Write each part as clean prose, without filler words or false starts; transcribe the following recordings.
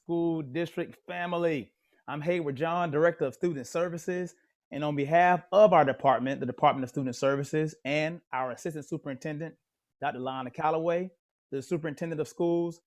School District family. I'm Hayward John, Director of Student Services, and on behalf of our department, the Department of Student Services, and our Assistant Superintendent, Dr. Lana Calloway, the Superintendent of Schools,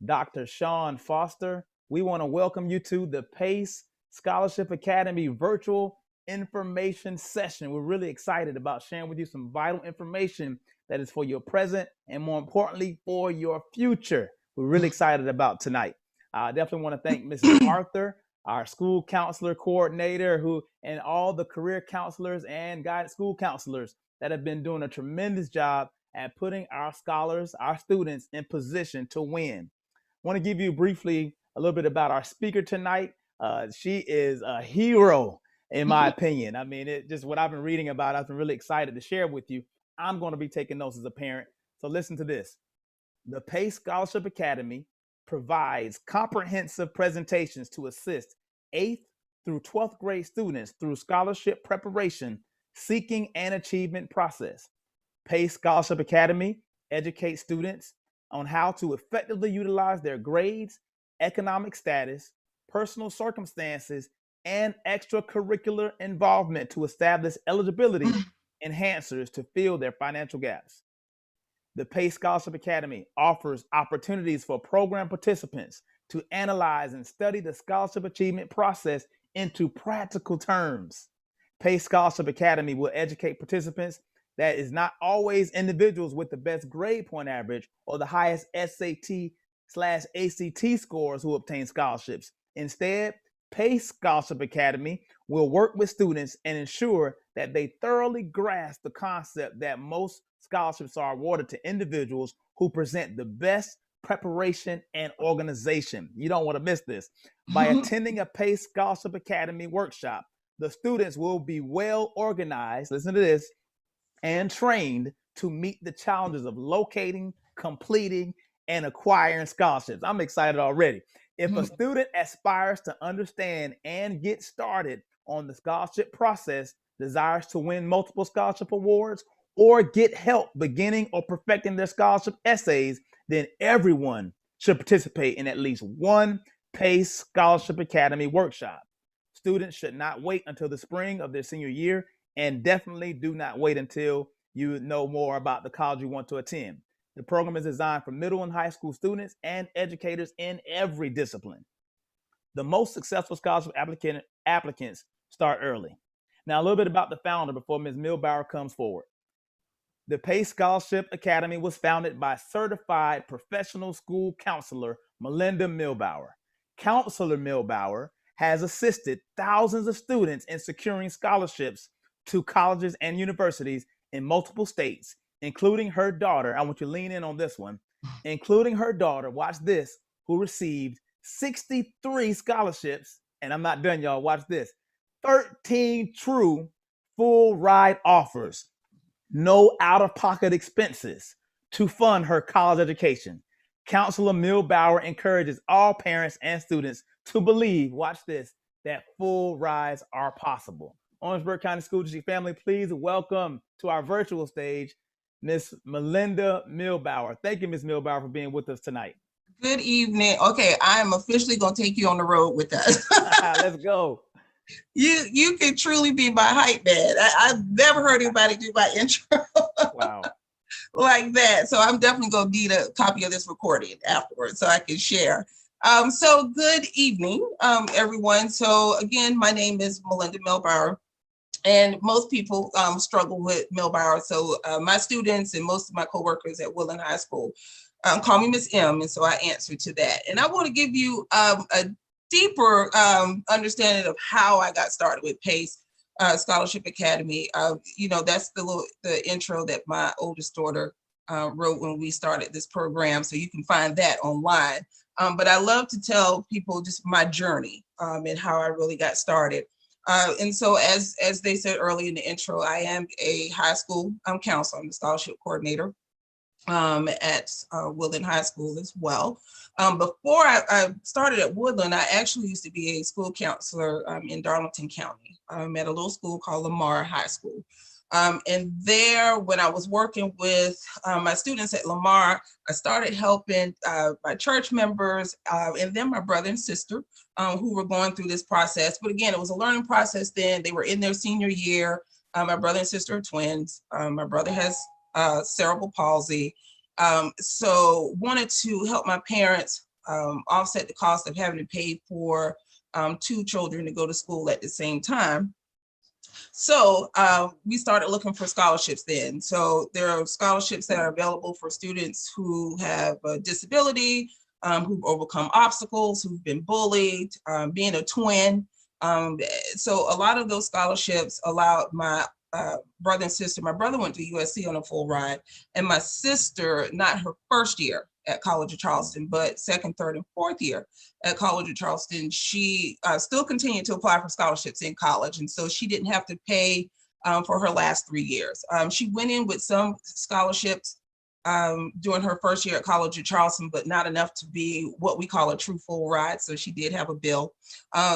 Dr. Sean Foster, we want to welcome you to the PACE Scholarship Academy virtual information session. We're really excited about sharing with you some vital information that is for your present and, more importantly, for your future. We're really excited about tonight. I definitely want to thank Mrs. Arthur, our school counselor coordinator, and all the career counselors and guidance school counselors that have been doing a tremendous job at putting our scholars, our students, in position to win. I want to give you briefly a little bit about our speaker tonight. She is a hero, in my opinion. I mean, just what I've been reading about, I've been really excited to share with you. I'm going to be taking notes as a parent. So listen to this. The PACE Scholarship Academy provides comprehensive presentations to assist 8th through 12th grade students through scholarship preparation, seeking, and achievement process. PACE Scholarship Academy educates students on how to effectively utilize their grades, economic status, personal circumstances, and extracurricular involvement to establish eligibility enhancers to fill their financial gaps. The PACE Scholarship Academy offers opportunities for program participants to analyze and study the scholarship achievement process into practical terms. PACE Scholarship Academy will educate participants that is not always individuals with the best grade point average or the highest SAT/ACT scores who obtain scholarships. Instead, PACE Scholarship Academy will work with students and ensure that they thoroughly grasp the concept that most scholarships are awarded to individuals who present the best preparation and organization. You don't want to miss this. By attending a PACE Scholarship Academy workshop, the students will be well organized, listen to this, and trained to meet the challenges of locating, completing, and acquiring scholarships. I'm excited already. If a student aspires to understand and get started on the scholarship process, desires to win multiple scholarship awards, or get help beginning or perfecting their scholarship essays, then everyone should participate in at least one PACE Scholarship Academy workshop. Students should not wait until the spring of their senior year, and definitely do not wait until you know more about the college you want to attend. The program is designed for middle and high school students and educators in every discipline. The most successful scholarship applicants start early. Now, a little bit about the founder before Ms. Milbauer comes forward. The PACE Scholarship Academy was founded by certified professional school counselor Melinda Milbauer. Counselor Milbauer has assisted thousands of students in securing scholarships to colleges and universities in multiple states, including her daughter. I want you to lean in on this one, including her daughter, watch this, who received 63 scholarships. And I'm not done, y'all. Watch this. 13 true full ride offers, no out-of-pocket expenses to fund her college education. Counselor Milbauer encourages all parents and students to believe, watch this, that full rides are possible. Orangeburg County School District family, please welcome to our virtual stage, Miss Melinda Milbauer. Thank you, Miss Milbauer, for being with us tonight. Good evening. Okay, I am officially going to take you on the road with us. Let's go. You can truly be my hype man. I've never heard anybody do my intro Wow. like that. So I'm definitely going to need a copy of this recording afterwards so I can share. So good evening, everyone. So again, my name is Melinda Milbauer. And most people struggle with Milbauer. So my students and most of my coworkers at Woodland High School call me Miss M, and so I answer to that. And I want to give you a deeper understanding of how I got started with PACE Scholarship Academy. That's the intro that my oldest daughter wrote when we started this program. So you can find that online. But I love to tell people just my journey and how I really got started. And so as they said earlier in the intro, I am a high school counselor. I'm the scholarship coordinator at Woodland High School as well. Before I started at Woodland, I actually used to be a school counselor in Darlington County at a little school called Lamar High School. And there, when I was working with my students at Lamar, I started helping my church members and then my brother and sister who were going through this process. But again, it was a learning process then. They were in their senior year. My brother and sister are twins. My brother has cerebral palsy. So wanted to help my parents offset the cost of having to pay for 2 children to go to school at the same time. So we started looking for scholarships then. So there are scholarships that are available for students who have a disability, who've overcome obstacles, who've been bullied, being a twin. So a lot of those scholarships allowed my brother and sister. My brother went to USC on a full ride, and my sister, not her first year at College of Charleston, but second, third, and fourth year at College of Charleston, she still continued to apply for scholarships in college. And so she didn't have to pay for her last 3 years. She went in with some scholarships during her first year at College of Charleston, but not enough to be what we call a true full ride. So she did have a bill.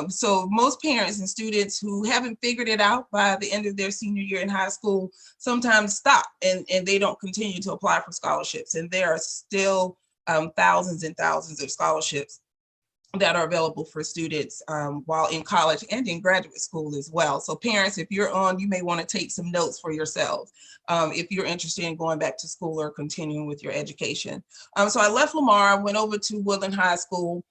So most parents and students who haven't figured it out by the end of their senior year in high school sometimes stop and they don't continue to apply for scholarships. And there are still thousands and thousands of scholarships that are available for students while in college and in graduate school as well. So parents, if you're on, you may want to take some notes for yourselves if you're interested in going back to school or continuing with your education. So I left Lamar, went over to Woodland High School,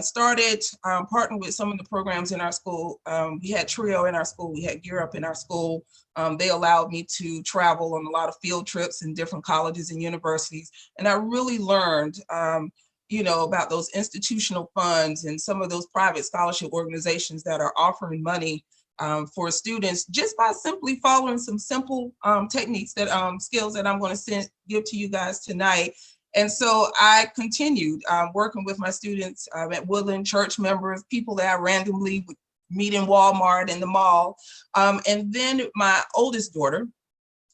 started partnering with some of the programs in our school. We had TRIO in our school, we had Gear Up in our school. They allowed me to travel on a lot of field trips in different colleges and universities. And I really learned about those institutional funds and some of those private scholarship organizations that are offering money for students just by simply following some simple techniques that skills that I'm going to give to you guys tonight. And so I continued working with my students at Woodland, church members, people that I randomly would meet in Walmart and the mall. And then my oldest daughter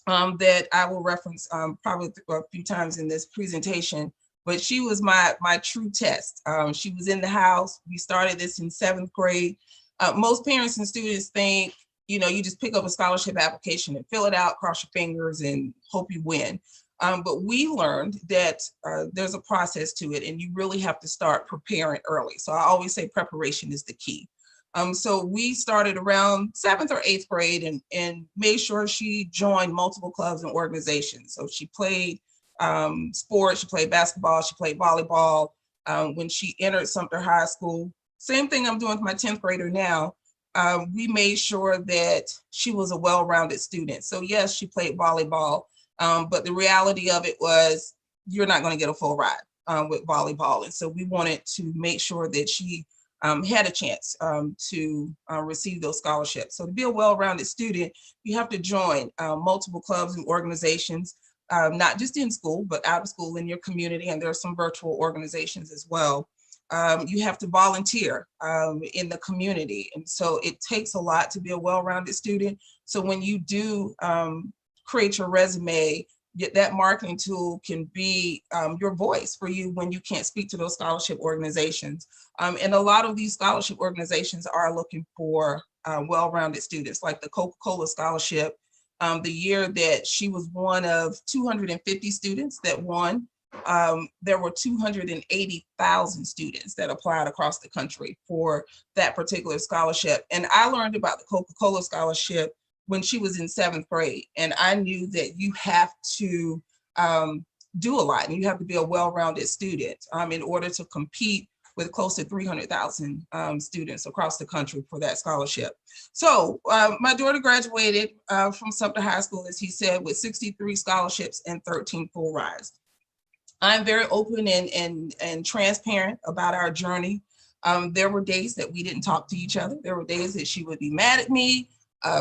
that I will reference probably a few times in this presentation, but she was my true test. She was in the house. We started this in 7th grade. Most parents and students think, you just pick up a scholarship application and fill it out, cross your fingers and hope you win. But we learned that there's a process to it and you really have to start preparing early. So I always say preparation is the key. So we started around 7th or 8th grade and made sure she joined multiple clubs and organizations. So she played sports, she played basketball, she played volleyball. When she entered Sumter High School, same thing I'm doing with my 10th grader now. We made sure that she was a well-rounded student. So yes, she played volleyball, but the reality of it was you're not going to get a full ride with volleyball. And so we wanted to make sure that she had a chance to receive those scholarships. So to be a well-rounded student, you have to join multiple clubs and organizations. Not just in school, but out of school in your community. And there are some virtual organizations as well. You have to volunteer in the community. And so it takes a lot to be a well-rounded student. So when you do create your resume, that marketing tool can be your voice for you when you can't speak to those scholarship organizations. And a lot of these scholarship organizations are looking for well-rounded students, like the Coca-Cola Scholarship. The year that she was one of 250 students that won, there were 280,000 students that applied across the country for that particular scholarship. And I learned about the Coca-Cola Scholarship when she was in 7th grade. And I knew that you have to do a lot and you have to be a well-rounded student in order to compete with close to 300,000 students across the country for that scholarship. So my daughter graduated from Sumter High School, as he said, with 63 scholarships and 13 full rides. I'm very open and transparent about our journey. There were days that we didn't talk to each other. There were days that she would be mad at me.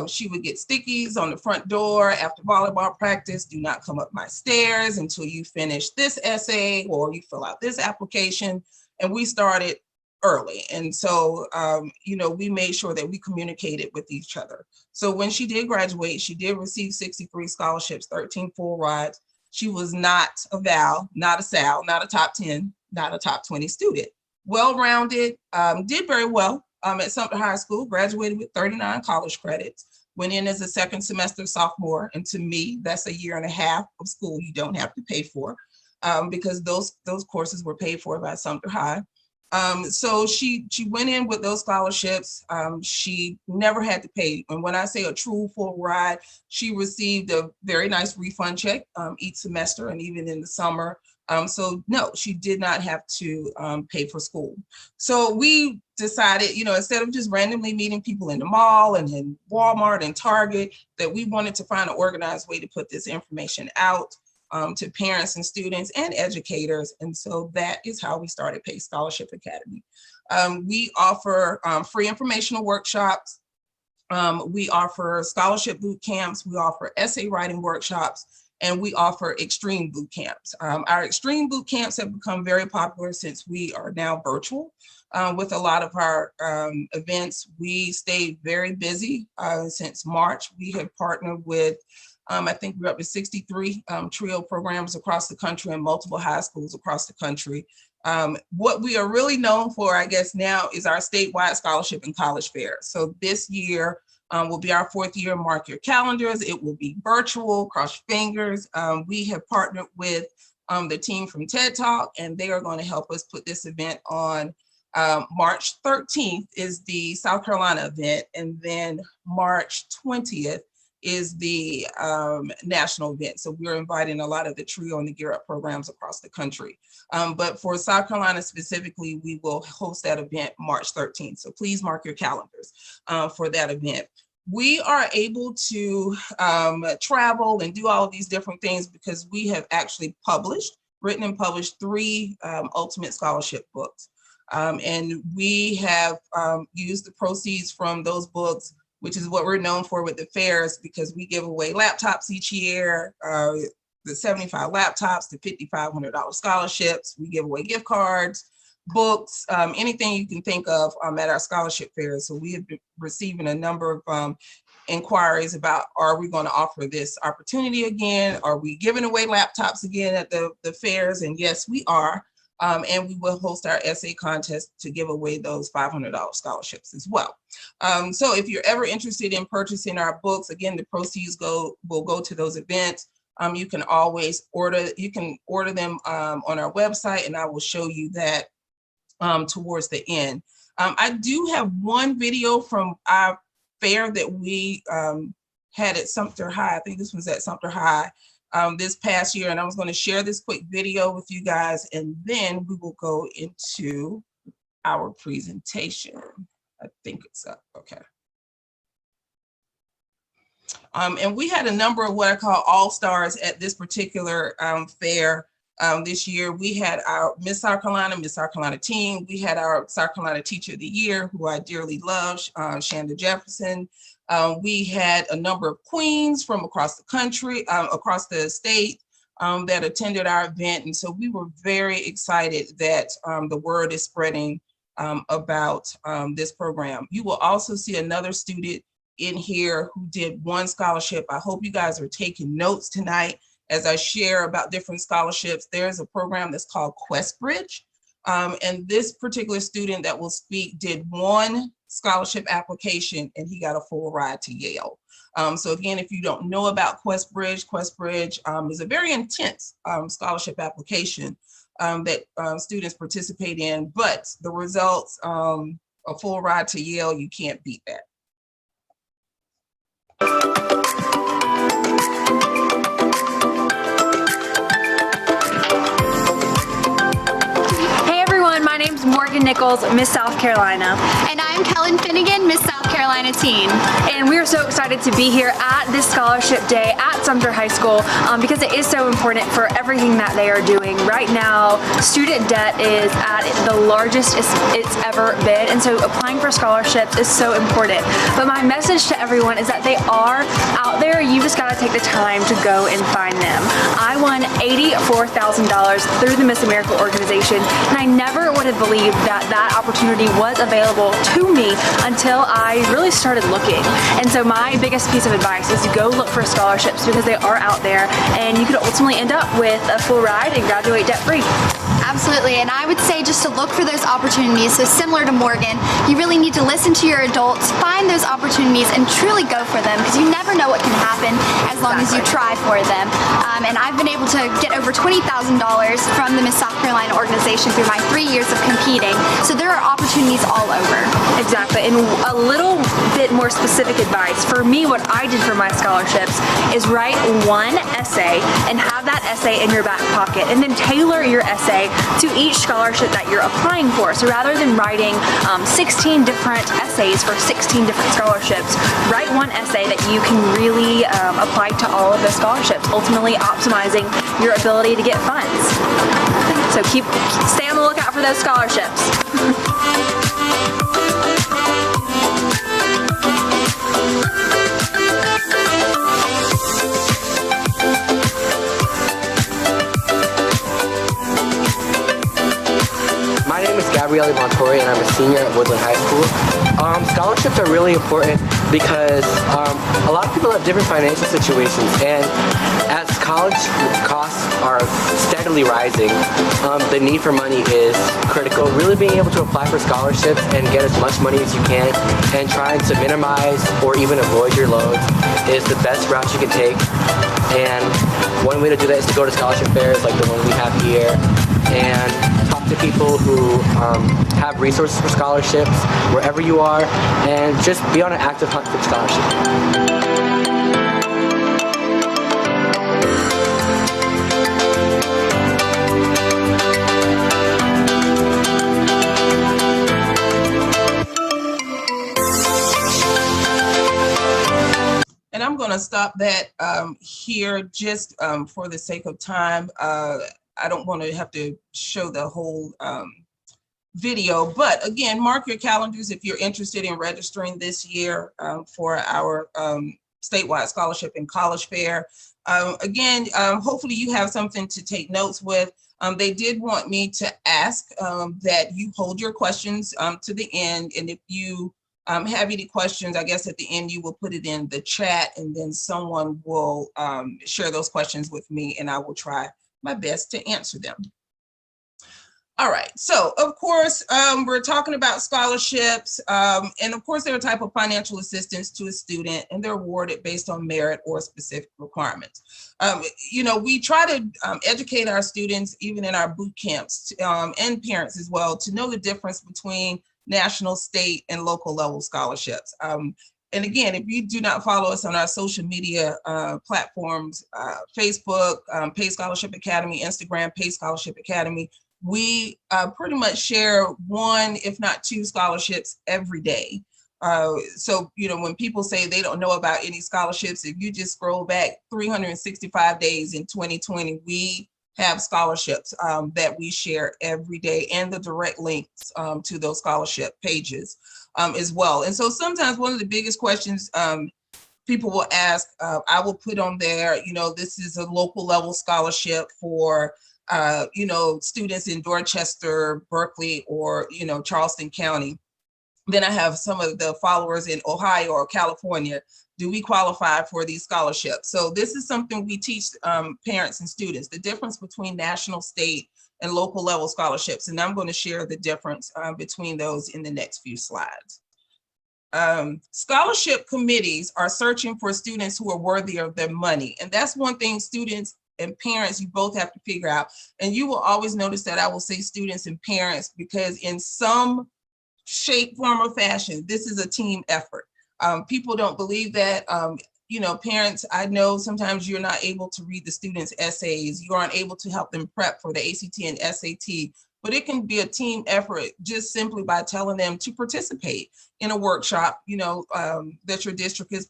She would get stickies on the front door after volleyball practice. Do not come up my stairs until you finish this essay or you fill out this application. And we started early. And so, we made sure that we communicated with each other. So when she did graduate, she did receive 63 scholarships, 13 full rides. She was not a Val, not a Sal, not a top 10, not a top 20 student. Well-rounded, did very well at Sumter High School, graduated with 39 college credits. went in as a second semester sophomore. And to me, that's a year and a half of school you don't have to pay for, because those courses were paid for by Sumter High. So she went in with those scholarships. She never had to pay. And when I say a true full ride, she received a very nice refund check each semester and even in the summer. So no, she did not have to pay for school. So we decided, instead of just randomly meeting people in the mall and in Walmart and Target, that we wanted to find an organized way to put this information out to parents and students and educators. And so that is how we started PACE Scholarship Academy. We offer free informational workshops. We offer scholarship boot camps. We offer essay writing workshops, and we offer extreme boot camps. Our extreme boot camps have become very popular since we are now virtual. With a lot of our events, we stayed very busy since March. We have partnered with I think we're up to 63 TRIO programs across the country and multiple high schools across the country. What we are really known for, I guess now, is our statewide scholarship and college fair. So this year will be our 4th year. Mark your calendars. It will be virtual, cross your fingers. We have partnered with the team from TED Talk, and they are going to help us put this event on. March 13th is the South Carolina event, and then March 20th is the national event. So we're inviting a lot of the TRIO and the Gear Up programs across the country. But for South Carolina specifically, we will host that event March 13th. So please mark your calendars for that event. We are able to travel and do all of these different things because we have actually written and published 3 ultimate scholarship books. And we have used the proceeds from those books, which is what we're known for with the fairs, because we give away laptops each year, the 75 laptops, the $5,500 scholarships. We give away gift cards, books, anything you can think of at our scholarship fairs. So we have been receiving a number of inquiries about, are we going to offer this opportunity again? Are we giving away laptops again at the fairs? And yes, we are. And we will host our essay contest to give away those $500 scholarships as well. So if you're ever interested in purchasing our books, again, the proceeds will go to those events. You can always order them on our website, and I will show you that towards the end. I do have one video from our fair that we had at Sumter High. I think this was at Sumter High this past year, and I was going to share this quick video with you guys, and then we will go into our presentation. I think it's up. Okay. And we had a number of what I call all-stars at this particular fair this year. We had our Miss South Carolina team. We had our South Carolina Teacher of the Year, who I dearly love, Shanda Jefferson. We had a number of queens from across the country, across the state that attended our event. And so we were very excited that the word is spreading about this program. You will also see another student in here who did one scholarship. I hope you guys are taking notes tonight as I share about different scholarships. There's a program that's called QuestBridge. And this particular student that will speak did one scholarship application, and he got a full ride to Yale. So again, if you don't know about QuestBridge is a very intense scholarship application that students participate in, but the results, a full ride to Yale, you can't beat that. My name's Morgan Nichols, Miss South Carolina. And I'm Kellen Finnegan, Miss South Carolina teen. And we are so excited to be here at this scholarship day at Sumter High School because it is so important for everything that they are doing. Right now, student debt is at the largest it's ever been, and so applying for scholarships is so important. But my message to everyone is that they are out there. You just got to take the time to go and find them. I won $84,000 through the Miss America organization, and I never would have believed that that opportunity was available to me until I really started looking. And so my biggest piece of advice is to go look for scholarships because they are out there, and you could ultimately end up with a full ride and graduate debt free. Absolutely, and I would say just to look for those opportunities. So similar to Morgan, you really need to listen to your adults, find those opportunities, and truly go for them, because you never know what can happen as long as you try for them. And I've been able to get over $20,000 from the Miss South Carolina organization through my 3 years of competing. So there are opportunities all over. Exactly, and a little bit more specific advice. For me, what I did for my scholarships is write one essay and have that essay in your back pocket, and then tailor your essay to each scholarship that you're applying for. So rather than writing 16 different essays for 16 different scholarships, write one essay that you can really apply to all of the scholarships, ultimately optimizing your ability to get funds. So stay on the lookout for those scholarships. My name is Gabriele Montori, and I'm a senior at Woodland High School. Scholarships are really important because a lot of people have different financial situations, and as college costs are steadily rising, the need for money is critical. Really being able to apply for scholarships and get as much money as you can, and trying to minimize or even avoid your loans is the best route you can take. And one way to do that is to go to scholarship fairs like the one we have here, and talk to people who have resources for scholarships wherever you are, and just be on an active hunt for scholarships. And I'm going to stop that here just for the sake of time. I don't want to have to show the whole video, but again, mark your calendars if you're interested in registering this year for our statewide scholarship and college fair. Again, hopefully you have something to take notes with. They did want me to ask that you hold your questions to the end, and if you have any questions, I guess at the end you will put it in the chat, and then someone will share those questions with me, and I will try my best to answer them. All right, so of course, we're talking about scholarships, and of course, they're a type of financial assistance to a student, and they're awarded based on merit or specific requirements. You know, we try to educate our students, even in our boot camps, and parents as well, to know the difference between national, state, and local level scholarships. And again, if you do not follow us on our social media platforms, Facebook, Pay Scholarship Academy, Instagram, Pay Scholarship Academy, we pretty much share one, if not two scholarships every day. So, you know, when people say they don't know about any scholarships, if you just scroll back 365 days in 2020, we have scholarships that we share every day, and the direct links to those scholarship pages as well. And so sometimes one of the biggest questions people will ask, I will put on there, you know, this is a local level scholarship for, you know, students in Dorchester, Berkeley, or, you know, Charleston County. Then I have some of the followers in Ohio or California. Do we qualify for these scholarships? So this is something we teach parents and students, the difference between national, state, and local level scholarships. And I'm going to share the difference between those in the next few slides. Scholarship committees are searching for students who are worthy of their money. And that's one thing students and parents, you both have to figure out. And you will always notice that I will say students and parents, because in some shape, form, or fashion, this is a team effort. People don't believe that. You know, parents, I know sometimes you're not able to read the students' essays. You aren't able to help them prep for the ACT and SAT, but it can be a team effort just simply by telling them to participate in a workshop, you know, that your district is,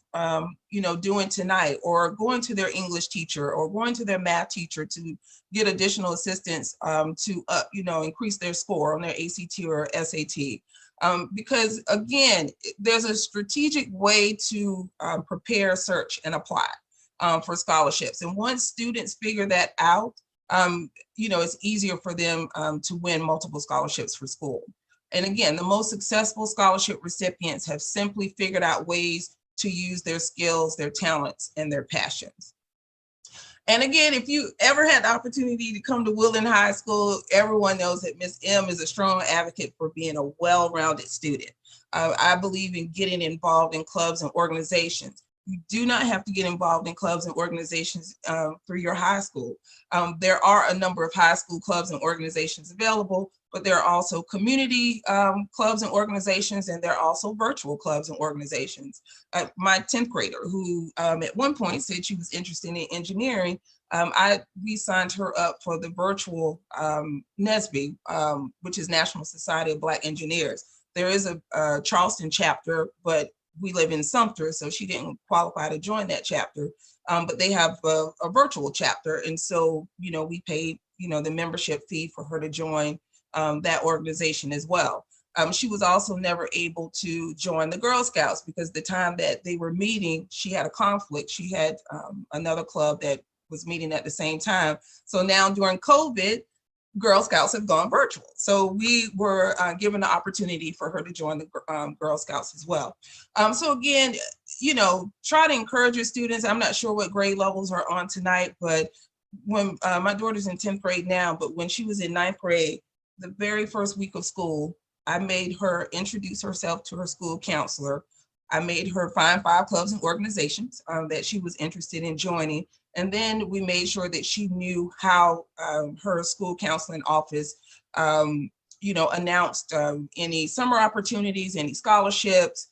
you know, doing tonight, or going to their English teacher or going to their math teacher to get additional assistance to, you know, increase their score on their ACT or SAT. Because again, there's a strategic way to prepare, search, and apply for scholarships. And once students figure that out, you know, it's easier for them to win multiple scholarships for school. And again, the most successful scholarship recipients have simply figured out ways to use their skills, their talents, and their passions. And again, if you ever had the opportunity to come to Woodland High School, everyone knows that Miss M is a strong advocate for being a well-rounded student. I believe in getting involved in clubs and organizations. You do not have to get involved in clubs and organizations through your high school. There are a number of high school clubs and organizations available, but there are also community clubs and organizations, and there are also virtual clubs and organizations. My 10th grader, who at one point said she was interested in engineering, we signed her up for the virtual NSBE, which is National Society of Black Engineers. There is a Charleston chapter, but we live in Sumter, so she didn't qualify to join that chapter. But they have a virtual chapter, and so we paid the membership fee for her to join that organization as well. She was also never able to join the Girl Scouts because the time that they were meeting, she had a conflict. She had another club that was meeting at the same time. So now during COVID, Girl Scouts have gone virtual. So we were given the opportunity for her to join the Girl Scouts as well. So again, try to encourage your students. I'm not sure what grade levels are on tonight, but when my daughter's in 10th grade now, but when she was in 9th grade, the very first week of school, I made her introduce herself to her school counselor. I made her find 5 clubs and organizations that she was interested in joining. And then we made sure that she knew how her school counseling office, announced any summer opportunities, any scholarships,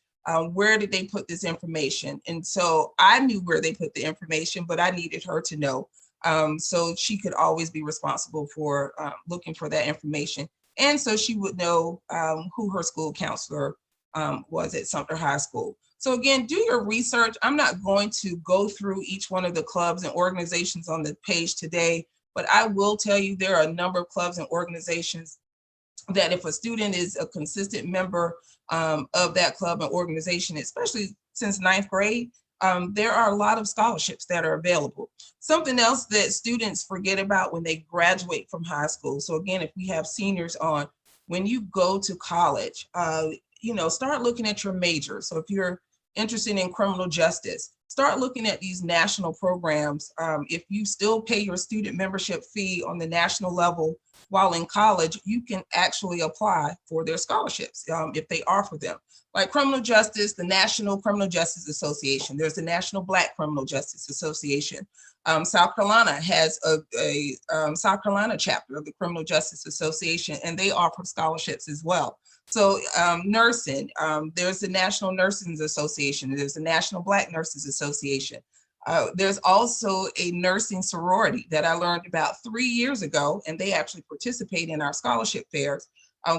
where did they put this information? And so I knew where they put the information, but I needed her to know. So she could always be responsible for looking for that information. And so she would know who her school counselor was at Sumter High School. So again, do your research. I'm not going to go through each one of the clubs and organizations on the page today, but I will tell you there are a number of clubs and organizations that if a student is a consistent member of that club and organization, especially since 9th grade, there are a lot of scholarships that are available. Something else that students forget about when they graduate from high school. So again, if we have seniors on, when you go to college, start looking at your major. So if you're interested in criminal justice, start looking at these national programs. If you still pay your student membership fee on the national level while in college, you can actually apply for their scholarships if they offer them. Like criminal justice, the National Criminal Justice Association. There's the National Black Criminal Justice Association. South Carolina has a South Carolina chapter of the Criminal Justice Association, and they offer scholarships as well. So nursing, there's the National Nurses Association. There's the National Black Nurses Association. There's also a nursing sorority that I learned about 3 years ago, and they actually participate in our scholarship fairs.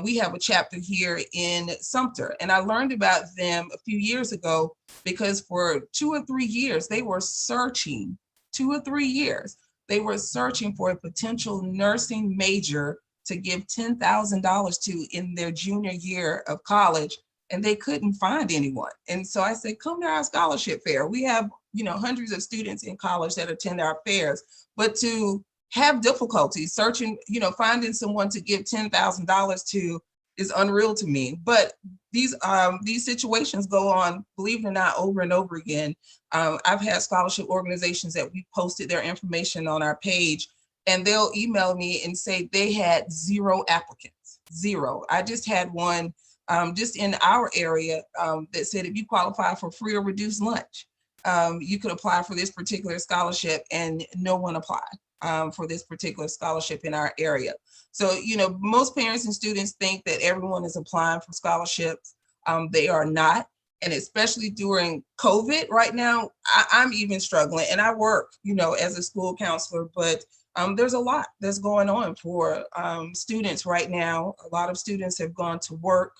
We have a chapter here in Sumter, and I learned about them a few years ago because for 2 or 3 years, they were searching, 2 or 3 years, they were searching for a potential nursing major to give $10,000 to in their junior year of college, and they couldn't find anyone. And so I said, come to our scholarship fair. We have, hundreds of students in college that attend our fairs, but to have difficulty searching, finding someone to give $10,000 to is unreal to me. But these situations go on, believe it or not, over and over again. I've had scholarship organizations that we posted their information on our page, and they'll email me and say they had 0 applicants, 0. I just had one just in our area that said if you qualify for free or reduced lunch, you could apply for this particular scholarship, and no one applied for this particular scholarship in our area. So, most parents and students think that everyone is applying for scholarships. They are not. And especially during COVID right now, I'm even struggling, and I work, as a school counselor, but there's a lot that's going on for students right now. A lot of students have gone to work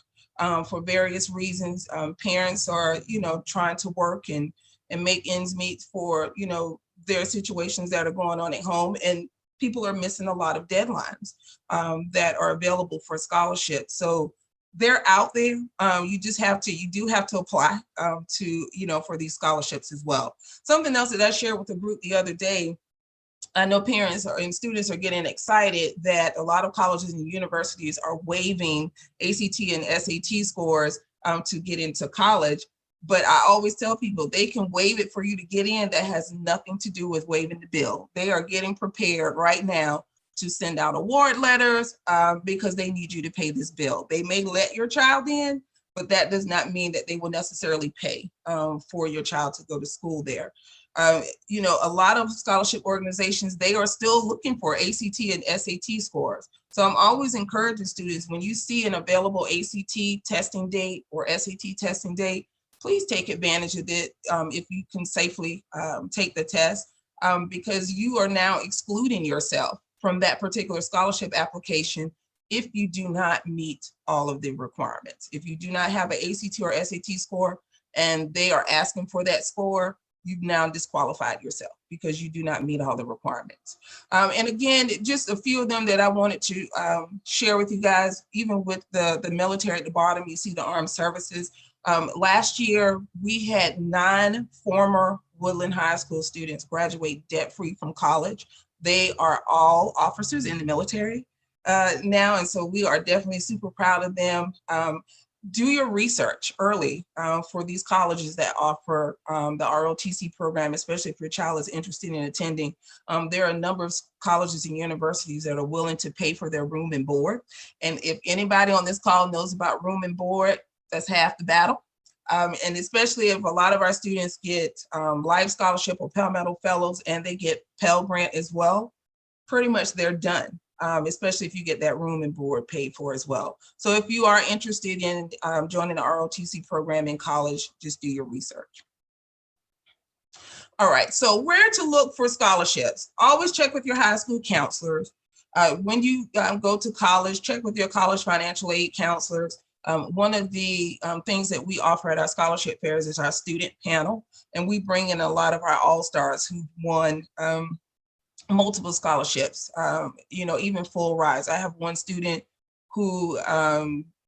for various reasons. Parents are, trying to work and make ends meet for, their situations that are going on at home, and people are missing a lot of deadlines that are available for scholarships. So they're out there. You do have to apply for these scholarships as well. Something else that I shared with the group the other day, I know parents and students are getting excited that a lot of colleges and universities are waiving ACT and SAT scores to get into college. But I always tell people they can waive it for you to get in. That has nothing to do with waiving the bill. They are getting prepared right now to send out award letters because they need you to pay this bill. They may let your child in, but that does not mean that they will necessarily pay for your child to go to school there. You know, a lot of scholarship organizations, they are still looking for ACT and SAT scores. So I'm always encouraging students, when you see an available ACT testing date or SAT testing date, please take advantage of it if you can safely take the test, because you are now excluding yourself from that particular scholarship application if you do not meet all of the requirements. If you do not have an ACT or SAT score and they are asking for that score, you've now disqualified yourself because you do not meet all the requirements. And again, just a few of them that I wanted to share with you guys, even with the military at the bottom, you see the armed services. Last year, we had 9 former Woodland High School students graduate debt-free from college. They are all officers in the military now, and so we are definitely super proud of them. Do your research early for these colleges that offer the ROTC program, especially if your child is interested in attending. There are a number of colleges and universities that are willing to pay for their room and board. And if anybody on this call knows about room and board, that's half the battle. And especially if a lot of our students get Life Scholarship or Pell Medal Fellows and they get Pell Grant as well, pretty much they're done. Especially if you get that room and board paid for as well. So if you are interested in joining the ROTC program in college, just do your research. All right, so where to look for scholarships? Always check with your high school counselors. When you go to college, check with your college financial aid counselors. One of the things that we offer at our scholarship fairs is our student panel, and we bring in a lot of our all-stars who won multiple scholarships, you know, even full rides. I have one student who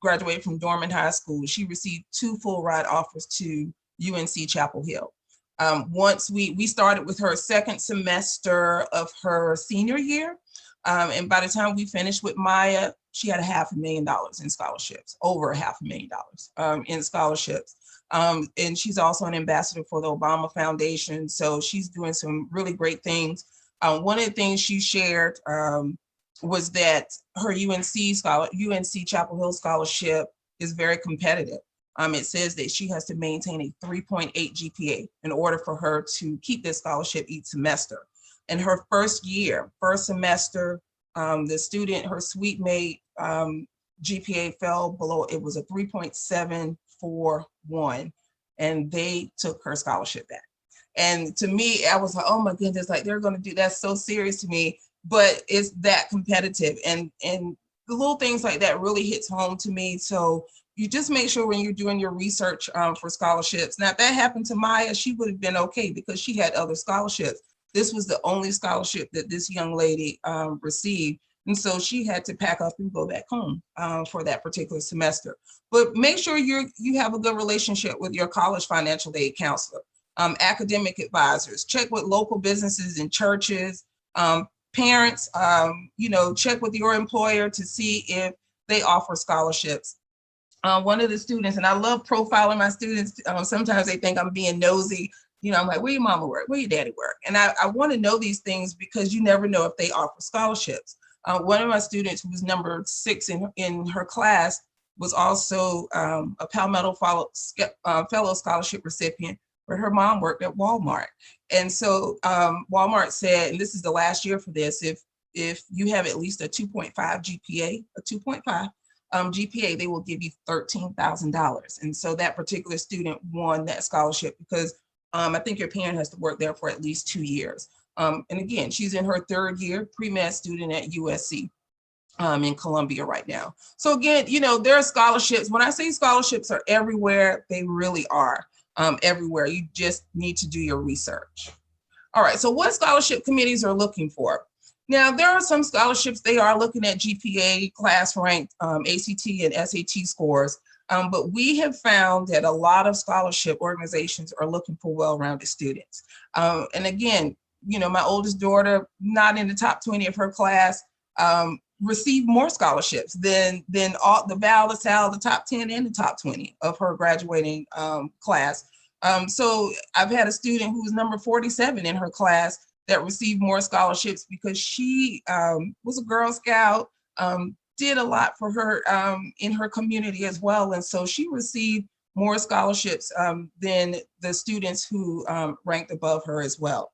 graduated from Dorman High School. She received 2 full ride offers to UNC Chapel Hill. Once we started with her second semester of her senior year, and by the time we finished with Maya, she had $500,000 in scholarships, over $500,000 in scholarships. And she's also an ambassador for the Obama Foundation. So she's doing some really great things. One of the things she shared was that her UNC Chapel Hill scholarship is very competitive. It says that she has to maintain a 3.8 GPA in order for her to keep this scholarship each semester. In her first semester, the student, her suite mate GPA fell below, it was a 3.741, and they took her scholarship back. And to me, I was like, oh my goodness, like they're gonna do, that's so serious to me, but it's that competitive. And the little things like that really hits home to me. So you just make sure when you're doing your research for scholarships. Now, if that happened to Maya, she would have been okay because she had other scholarships. This was the only scholarship that this young lady received. And so she had to pack up and go back home for that particular semester. But make sure you have a good relationship with your college financial aid counselor. Academic advisors, check with local businesses and churches, parents, you know, check with your employer to see if they offer scholarships. One of the students, and I love profiling my students, sometimes they think I'm being nosy, you know, I'm like, where your mama work, where your daddy work? And I want to know these things because you never know if they offer scholarships. One of my students who was number 6 in her class was also a Pell Medal Fellow Scholarship recipient, but her mom worked at Walmart. And so Walmart said, and this is the last year for this, if you have at least a 2.5 GPA, a 2.5 GPA, they will give you $13,000. And so that particular student won that scholarship because I think your parent has to work there for at least 2 years. And again, she's in her 3rd year, pre-med student at USC in Columbia right now. So again, you know, there are scholarships. When I say scholarships are everywhere, they really are. Everywhere. You just need to do your research. All right, so what scholarship committees are looking for? Now, there are some scholarships, they are looking at GPA, class rank, ACT and SAT scores, but we have found that a lot of scholarship organizations are looking for well-rounded students. And again, you know, my oldest daughter, not in the top 20 of her class, received more scholarships than all the Val, LaSalle, the top 10 and the top 20 of her graduating class. So I've had a student who was number 47 in her class that received more scholarships because she was a Girl Scout, did a lot for her in her community as well. And so she received more scholarships than the students who ranked above her as well.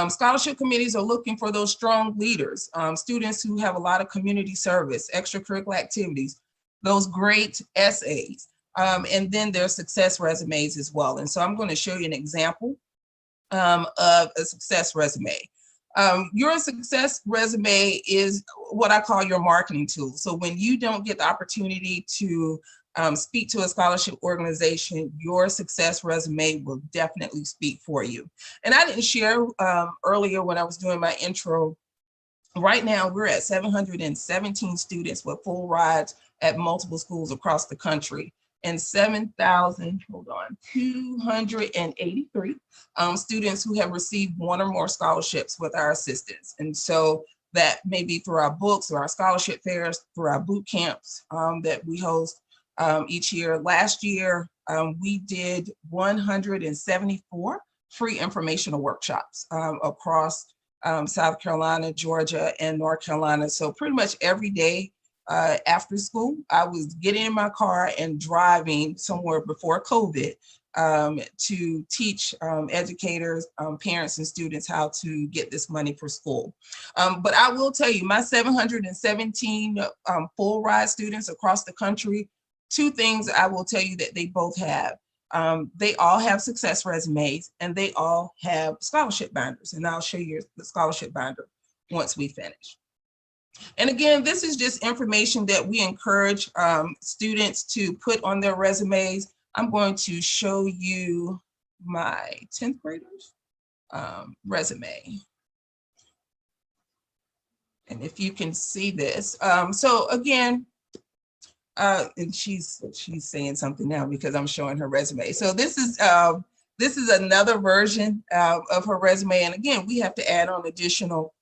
Scholarship committees are looking for those strong leaders, students who have a lot of community service, extracurricular activities, those great essays, and then their success resumes as well. And so I'm going to show you an example of a success resume. Your success resume is what I call your marketing tool. So when you don't get the opportunity to speak to a scholarship organization, your success resume will definitely speak for you. And I didn't share earlier when I was doing my intro. Right now, we're at 717 students with full rides at multiple schools across the country, and 283 students who have received one or more scholarships with our assistance. And so that may be through our books or our scholarship fairs, through our boot camps that we host each year. Last year, we did 174 free informational workshops across South Carolina, Georgia, and North Carolina. So pretty much every day after school, I was getting in my car and driving somewhere before COVID to teach educators, parents, and students how to get this money for school. But I will tell you, my 717 full ride students across the country, two things I will tell you that they both have. They all have success resumes and they all have scholarship binders. And I'll show you the scholarship binder once we finish. And again, this is just information that we encourage students to put on their resumes. I'm going to show you my 10th graders resume. And if you can see this, so again, and she's saying something now because I'm showing her resume. So this is another version of her resume. And again, we have to add on additional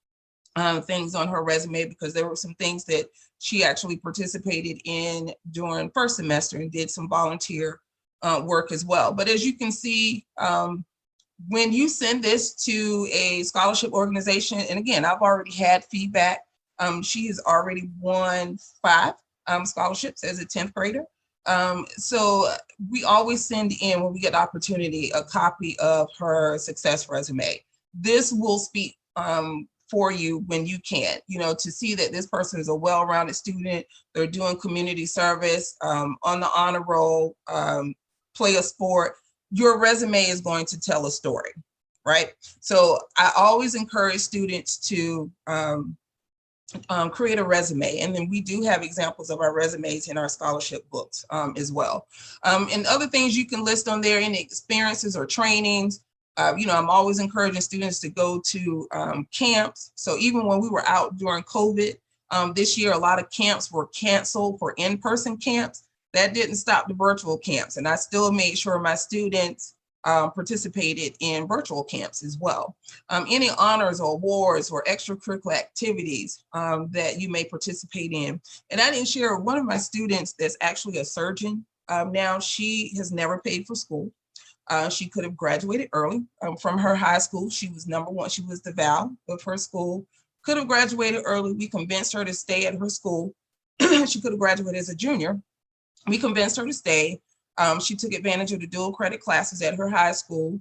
things on her resume because there were some things that she actually participated in during first semester and did some volunteer work as well. But as you can see, when you send this to a scholarship organization, and again, I've already had feedback. She has already won 5 scholarships as a 10th grader. So we always send in, when we get the opportunity, a copy of her success resume. This will speak for you when you can, to see that this person is a well-rounded student. They're doing community service, on the honor roll, play a sport. Your resume is going to tell a story, right? So I always encourage students to create a resume. And then we do have examples of our resumes in our scholarship books as well. And other things you can list on there, any experiences or trainings. I'm always encouraging students to go to camps. So even when we were out during COVID, this year, a lot of camps were canceled for in-person camps. That didn't stop the virtual camps. And I still made sure my students participated in virtual camps as well. Any honors or awards or extracurricular activities that you may participate in. And I didn't share one of my students that's actually a surgeon. Now she has never paid for school. She could have graduated early from her high school. She was number 1. She was the Val of her school. Could have graduated early. We convinced her to stay at her school. She could have graduated as a junior. We convinced her to stay. She took advantage of the dual credit classes at her high school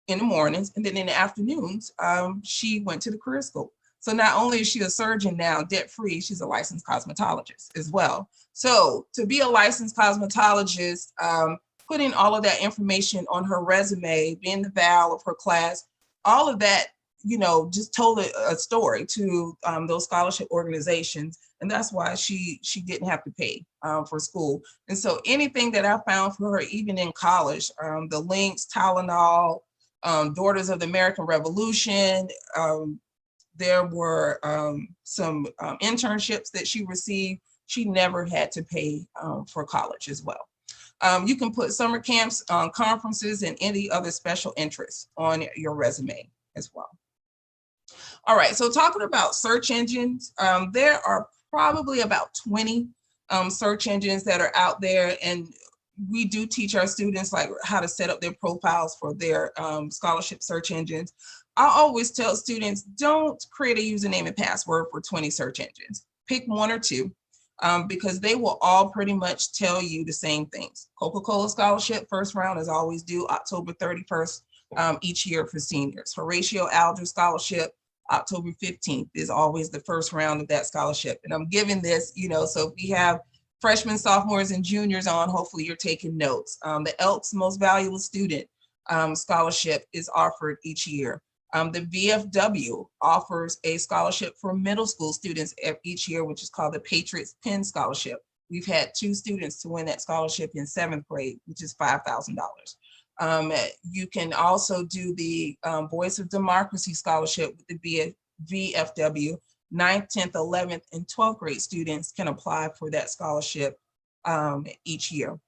in the mornings. And then in the afternoons, she went to the career school. So not only is she a surgeon now, debt-free, she's a licensed cosmetologist as well. So to be a licensed cosmetologist, putting all of that information on her resume, being the Val of her class, all of that, just told a story to those scholarship organizations. And that's why she didn't have to pay for school. And so anything that I found for her, even in college, the links, Tylenol, Daughters of the American Revolution, there were some internships that she received. She never had to pay for college as well. You can put summer camps, conferences, and any other special interests on your resume as well. All right, so talking about search engines, there are probably about 20 search engines that are out there, and we do teach our students like how to set up their profiles for their scholarship search engines. I always tell students, don't create a username and password for 20 search engines. Pick one or two, because they will all pretty much tell you the same things. Coca-Cola scholarship, first round is always due October 31st each year for seniors. Horatio Alger scholarship, October 15th is always the first round of that scholarship. And I'm giving this, you know, so if we have freshmen, sophomores, and juniors on, hopefully you're taking notes. The Elks Most Valuable Student scholarship is offered each year. The VFW offers a scholarship for middle school students each year, which is called the Patriots Penn Scholarship. We've had 2 students to win that scholarship in 7th grade, which is $5,000. You can also do the Voice of Democracy Scholarship with the VFW. 9th, 10th, 11th, and 12th grade students can apply for that scholarship each year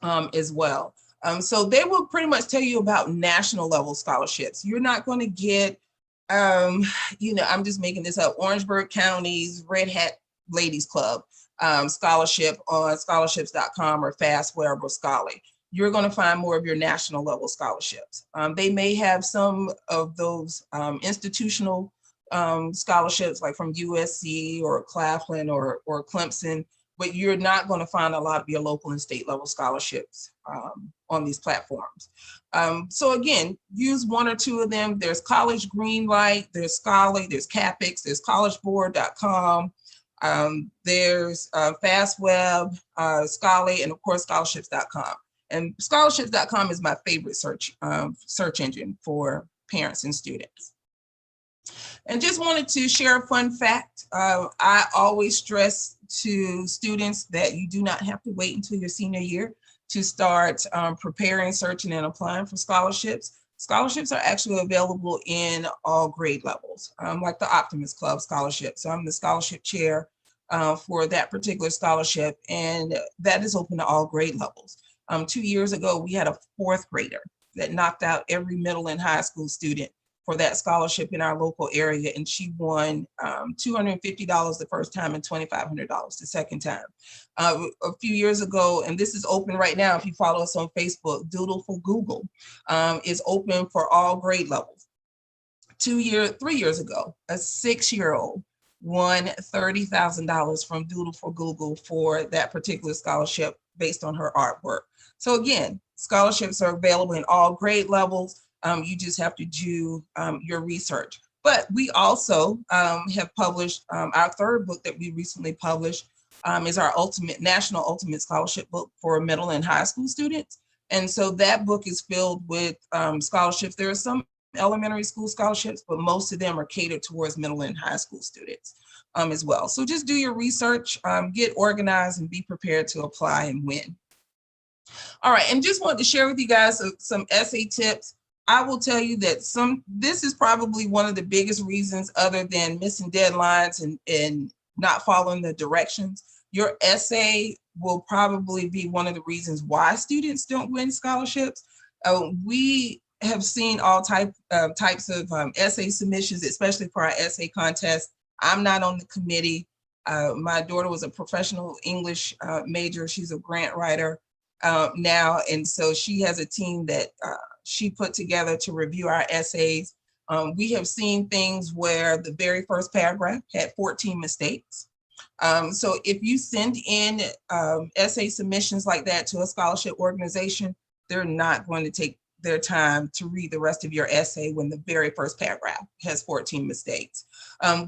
as well. So they will pretty much tell you about national level scholarships. You're not going to get, you know, I'm just making this up, Orangeburg County's Red Hat Ladies Club scholarship on scholarships.com or FastWeb or Scholarly. You're going to find more of your national level scholarships. They may have some of those institutional scholarships like from USC or Claflin or Clemson, but you're not going to find a lot of your local and state level scholarships on these platforms. So again, use one or two of them. There's College Greenlight, there's Scholarly, there's CAPEX, there's collegeboard.com, there's FastWeb, Scholarly, and of course scholarships.com. And scholarships.com is my favorite search engine for parents and students. And just wanted to share a fun fact. I always stress to students that you do not have to wait until your senior year to start preparing, searching, and applying for scholarships. Scholarships are actually available in all grade levels, like the Optimist Club scholarship. So I'm the scholarship chair for that particular scholarship, and that is open to all grade levels. 2 years ago, we had a 4th grader that knocked out every middle and high school student for that scholarship in our local area, and she won $250 the first time and $2,500 the second time. A few years ago, and this is open right now if you follow us on Facebook, Doodle for Google is open for all grade levels. 3 years ago, a 6-year-old won $30,000 from Doodle for Google for that particular scholarship based on her artwork. So again, scholarships are available in all grade levels. You just have to do your research. But we also have published our 3rd book that we recently published is our National Ultimate Scholarship book for middle and high school students. And so that book is filled with scholarships. There are some elementary school scholarships, but most of them are catered towards middle and high school students as well. So just do your research, get organized, and be prepared to apply and win. All right, and just wanted to share with you guys some essay tips. I will tell you that this is probably one of the biggest reasons, other than missing deadlines and not following the directions. Your essay will probably be one of the reasons why students don't win scholarships. We have seen all types of essay submissions, especially for our essay contest. I'm not on the committee. My daughter was a professional English major. She's a grant writer now, and so she has a team that she put together to review our essays. We have seen things where the very first paragraph had 14 mistakes. So if you send in essay submissions like that to a scholarship organization, they're not going to take their time to read the rest of your essay when the very first paragraph has 14 mistakes.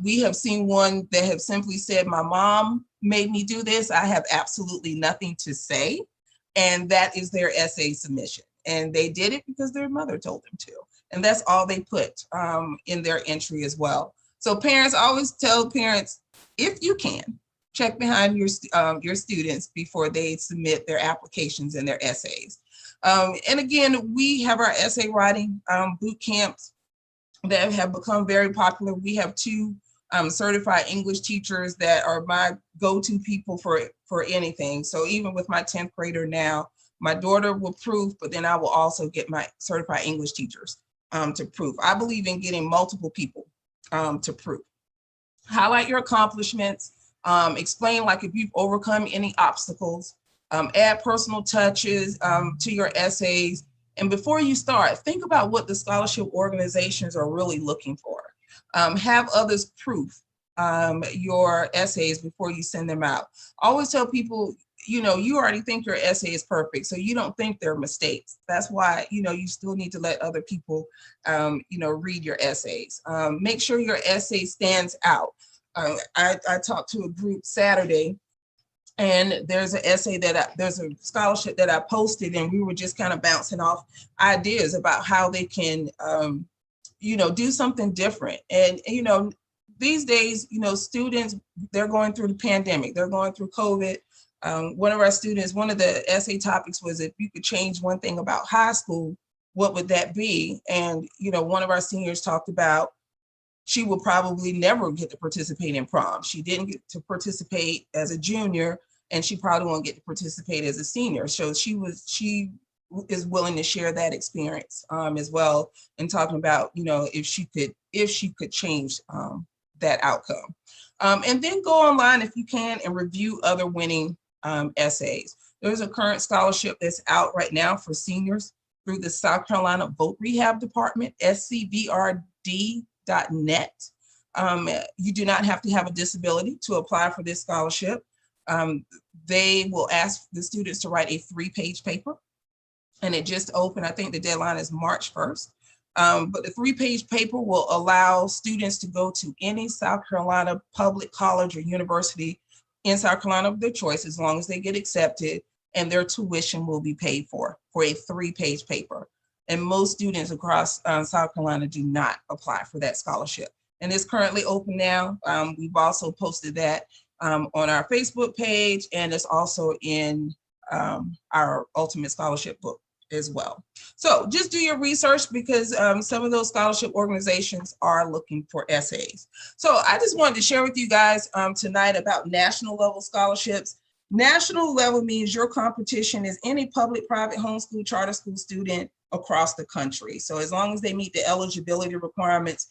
We have seen one that have simply said, my mom made me do this. I have absolutely nothing to say. And that is their essay submission. And they did it because their mother told them to. And that's all they put in their entry as well. So parents, I always tell parents, if you can, check behind your students before they submit their applications and their essays. And again, we have our essay writing boot camps that have become very popular. We have 2 certified English teachers that are my go-to people for anything. So even with my 10th grader now, my daughter will proof, but then I will also get my certified English teachers to proof. I believe in getting multiple people to proof. Highlight your accomplishments. Explain like if you've overcome any obstacles, add personal touches to your essays. And before you start, think about what the scholarship organizations are really looking for. Have others proof your essays before you send them out. Always tell people, you know, you already think your essay is perfect, so you don't think there are mistakes. That's why, you know, you still need to let other people, you know, read your essays. Make sure your essay stands out. I talked to a group Saturday, and there's an essay that there's a scholarship that I posted, and we were just kind of bouncing off ideas about how they can, you know, do something different. And, you know, these days, you know, students, they're going through the pandemic, they're going through COVID. One of our students, one of the essay topics was, if you could change one thing about high school, what would that be? And, you know, one of our seniors talked about she will probably never get to participate in prom. She didn't get to participate as a junior, and she probably won't get to participate as a senior. So she is willing to share that experience as well, and talking about, you know, if she could change that outcome. And then go online if you can and review other winning essays. There's a current scholarship that's out right now for seniors through the South Carolina Vote Rehab Department, scvrd.net. You do not have to have a disability to apply for this scholarship. They will ask the students to write a 3-page paper, and it just opened. I think the deadline is March 1st. But the 3-page paper will allow students to go to any South Carolina public college or university in South Carolina of their choice, as long as they get accepted, and their tuition will be paid for a 3-page paper. And most students across South Carolina do not apply for that scholarship. And it's currently open now. We've also posted that on our Facebook page, and it's also in our Ultimate Scholarship book as well. So just do your research, because some of those scholarship organizations are looking for essays. So I just wanted to share with you guys tonight about national level scholarships. National level means your competition is any public, private, homeschool, charter school student across the country. So as long as they meet the eligibility requirements,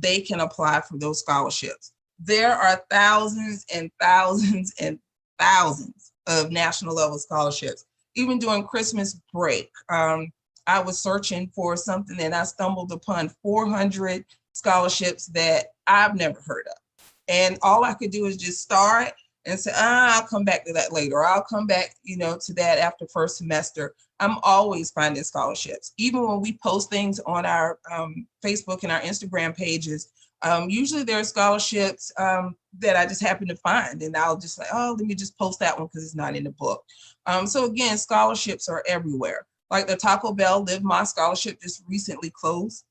they can apply for those scholarships. There are thousands and thousands and thousands of national level scholarships. Even during Christmas break, I was searching for something and I stumbled upon 400 scholarships that I've never heard of. And all I could do is just start and say, I'll come back to that later. Or I'll come back, you know, to that after first semester. I'm always finding scholarships. Even when we post things on our Facebook and our Instagram pages, usually there are scholarships that I just happen to find, and I'll just like, oh, let me just post that one because it's not in the book. So again, scholarships are everywhere. Like the Taco Bell Live My Scholarship just recently closed.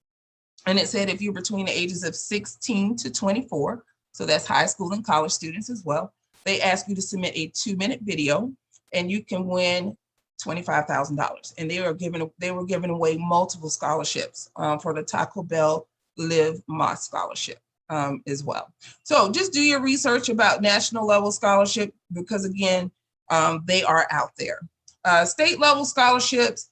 And it said if you're between the ages of 16 to 24, so that's high school and college students as well, they ask you to submit a 2-minute video and you can win $25,000. And they were giving away multiple scholarships for the Taco Bell Live My Scholarship as well. So just do your research about national level scholarship, because again, they are out there. State level scholarships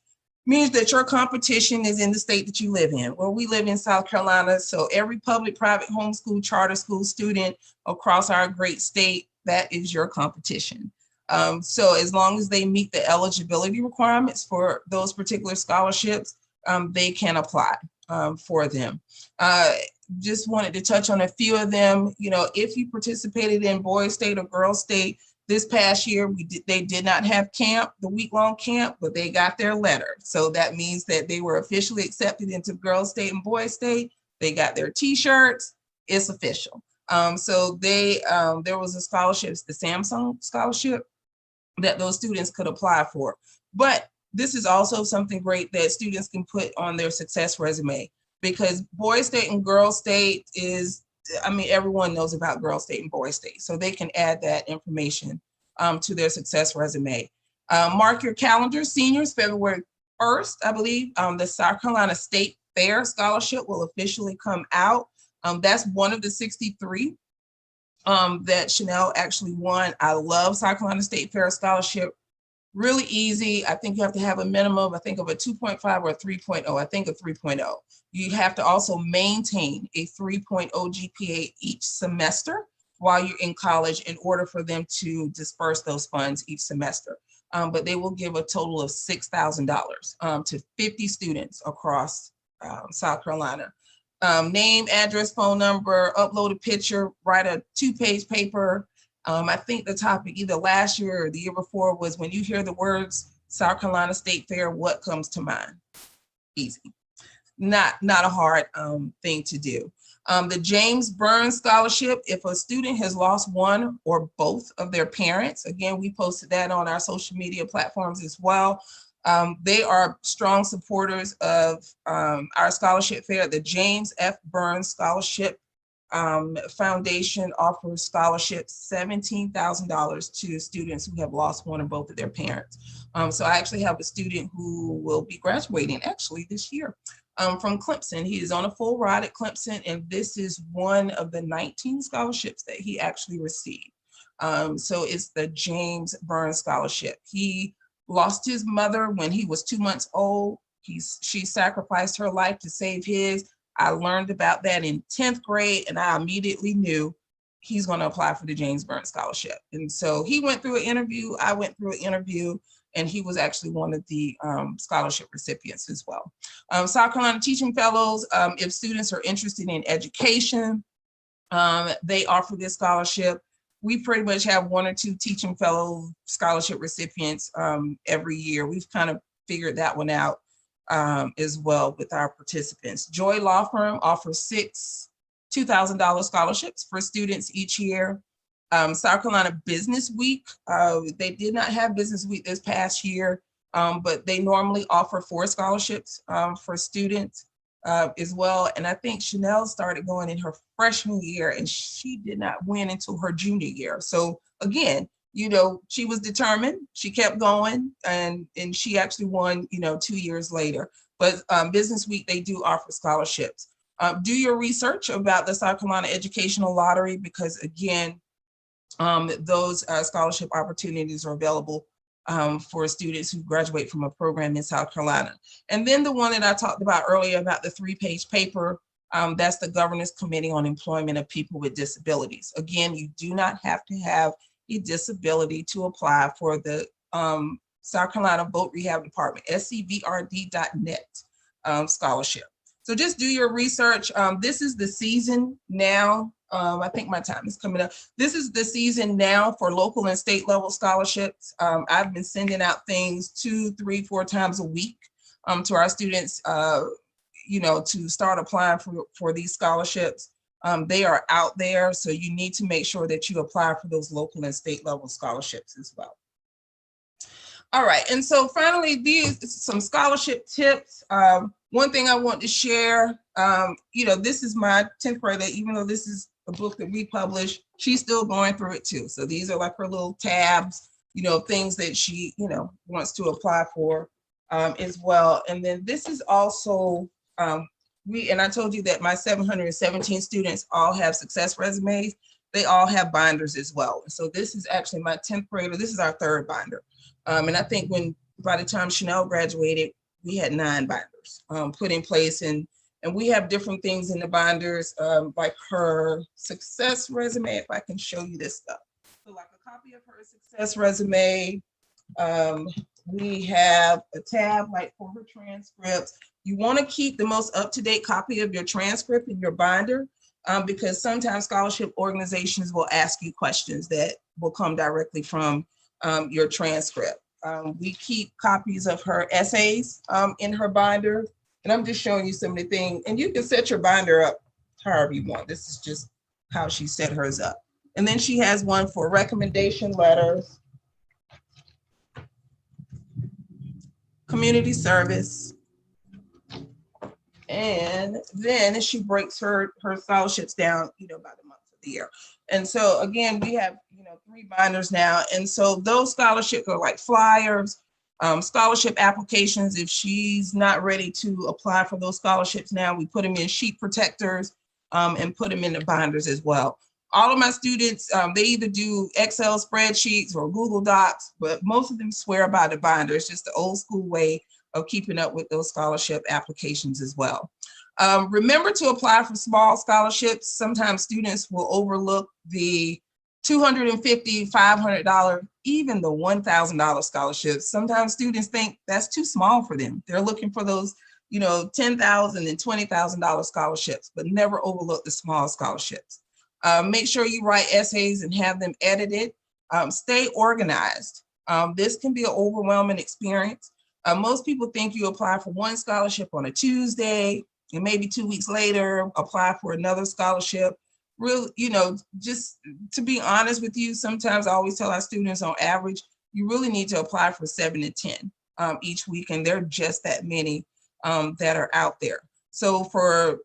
means that your competition is in the state that you live in. Well, we live in South Carolina, so every public, private, homeschool, charter school student across our great state, that is your competition. So as long as they meet the eligibility requirements for those particular scholarships, they can apply for them. Just wanted to touch on a few of them. You know, if you participated in Boys State or Girls State this past year, they did not have camp, the week-long camp, but they got their letter. So that means that they were officially accepted into Girls State and Boys State. They got their t-shirts. It's official. So there was a scholarship, the Samsung scholarship, that those students could apply for. But this is also something great that students can put on their success resume, because Boys State and Girls State is, I mean, everyone knows about Girls State and Boys State, so they can add that information to their success resume. Mark your calendar, seniors, February 1st, I believe, the South Carolina State Fair Scholarship will officially come out. That's one of the 63 that Chanel actually won. I love South Carolina State Fair Scholarship. Really easy. I think you have to have a minimum, I think, of a 2.5 or a 3.0. I think a 3.0. You have to also maintain a 3.0 GPA each semester, while you're in college in order for them to disperse those funds each semester. But they will give a total of $6,000 to 50 students across South Carolina. Name, address, phone number, upload a picture, write a 2-page paper. I think the topic either last year or the year before was, when you hear the words South Carolina State Fair, what comes to mind? Easy. Not a hard thing to do. The James Burns Scholarship, if a student has lost one or both of their parents, again, we posted that on our social media platforms as well. They are strong supporters of our scholarship fair. The James F. Burns Scholarship Foundation offers scholarships, $17,000 to students who have lost one or both of their parents. So I actually have a student who will be graduating actually this year from Clemson. He is on a full ride at Clemson, and this is one of the 19 scholarships that he actually received. So it's the James Burns Scholarship. He lost his mother when he was 2 months old. She sacrificed her life to save his. I learned about that in 10th grade, and I immediately knew he's going to apply for the James Burns Scholarship. And so he went through an interview, I went through an interview, and he was actually one of the scholarship recipients as well. South Carolina Teaching Fellows, if students are interested in education, they offer this scholarship. We pretty much have 1 or 2 teaching fellow scholarship recipients every year. We've kind of figured that one out as well with our participants. Joy Law Firm offers 6 $2,000 scholarships for students each year. South Carolina Business Week, they did not have Business Week this past year, but they normally offer 4 scholarships for students as well. And I think Chanel started going in her freshman year, and she did not win until her junior year. So again, you know, she was determined, she kept going, and she actually won, you know, 2 years later. But Business Week, they do offer scholarships. Do your research about the South Carolina Educational Lottery, because again, those scholarship opportunities are available for students who graduate from a program in South Carolina. And then the one that I talked about earlier about the 3-page paper, that's the Governance Committee on Employment of People with Disabilities. Again, you do not have to have a disability to apply for the South Carolina Vote Rehab Department, scvrd.net scholarship. So just do your research. This is the season now. I think my time is coming up. This is the season now for local and state level scholarships. I've been sending out things 2, 3, 4 times a week to our students, you know, to start applying for these scholarships. They are out there, so you need to make sure that you apply for those local and state level scholarships as well. All right, and so finally, these some scholarship tips. One thing I want to share, you know, this is my 10th grader, even though this is a book that we published, she's still going through it too. So these are like her little tabs, you know, things that she, you know, wants to apply for as well. And then this is also, and I told you that my 717 students all have success resumes. They all have binders as well. So this is actually my 10th grader. This is our 3rd binder. And I think by the time Chanel graduated, we had 9 binders put in place, and we have different things in the binders, like her success resume, if I can show you this stuff. So like a copy of her success resume, we have a tab like for her transcripts. You want to keep the most up-to-date copy of your transcript in your binder, because sometimes scholarship organizations will ask you questions that will come directly from your transcript. We keep copies of her essays in her binder. And I'm just showing you some of the things, and you can set your binder up however you want. This is just how she set hers up. And then she has one for recommendation letters, community service, and then she breaks her scholarships down, you know, by the month of the year. And so again, we have, you know, 3 binders now. And so those scholarships are like flyers, scholarship applications. If she's not ready to apply for those scholarships now, we put them in sheet protectors and put them in the binders as well. All of my students, they either do Excel spreadsheets or Google Docs, but most of them swear by the binder. It's just the old school way of keeping up with those scholarship applications as well. Remember to apply for small scholarships. Sometimes students will overlook the $250, $500, even the $1,000 scholarships. Sometimes students think that's too small for them. They're looking for those, $10,000 and $20,000 scholarships, but never overlook the small scholarships. Make sure you write essays and have them edited. Stay organized. This can be an overwhelming experience. Most people think you apply for one scholarship on a Tuesday, and maybe 2 weeks later, apply for another scholarship. Really, just to be honest with you, sometimes I always tell our students on average, you really need to apply for 7 to 10 each week, and there are just that many that are out there. So for,